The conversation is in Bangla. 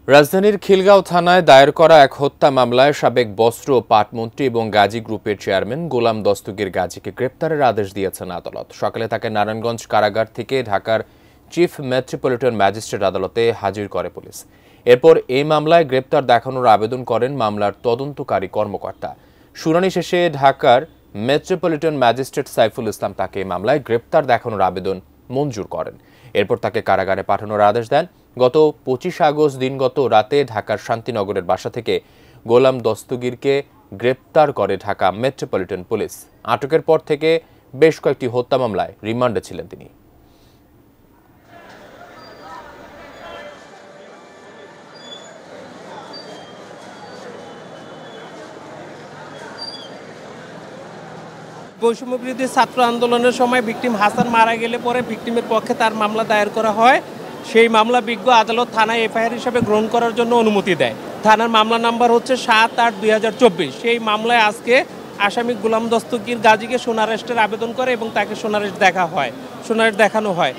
রাজধানীর খিলগাঁও থানায় দায়ের করা এক হত্যা মামলায় সাবেক বস্ত্র ও পাট মন্ত্রী এবং গাজী গ্রুপের চেয়ারম্যান গোলাম দস্তগীর গাজীকে গ্রেপ্তারের আদেশ দিয়েছেন আদালত। সকালে তাকে নারায়ণগঞ্জ কারাগার থেকে ঢাকার চিফ মেট্রোপলিটন ম্যাজিস্ট্রেট আদালতে হাজির করে পুলিশ। এরপর এই মামলায় গ্রেপ্তার দেখানোর আবেদন করেন মামলার তদন্তকারী কর্মকর্তা। শুনানি শেষে ঢাকার মেট্রোপলিটন ম্যাজিস্ট্রেট সাইফুল ইসলাম তাকে এই মামলায় গ্রেপ্তার দেখানোর আবেদন মঞ্জুর করেন। এরপর তাকে কারাগারে পাঠানোর আদেশ দেন। গত 25 আগস্ট দিনগত রাতে ঢাকার শান্তিনগরের বাসা থেকে গোলাম দস্তগীরকে গ্রেপ্তার করে ঢাকা মেট্রোপলিটন পুলিশ। আটকের পর থেকে বেশ কয়েকটি হত্যা মামলায় রিমান্ডে ছিলেন তিনি। বৈষম্য বিরোধী ছাত্র আন্দোলনের সময় ভিকটিম হাসান মারা গেলে পরে ভিকটিমের পক্ষে তার মামলা দায়ের করা হয়। সেই মামলা বিজ্ঞ আদালত থানায় এফআইআর হিসেবে গ্রহণ করার জন্য অনুমতি দেয়। থানার মামলা নাম্বার হচ্ছে ৭-৮-২০২৪। সেই মামলায় আজকে আসামি গোলাম দস্তগীর গাজীকে সোনারেস্টের আবেদন করে এবং তাকে সোনারেস্ট দেখানো হয়।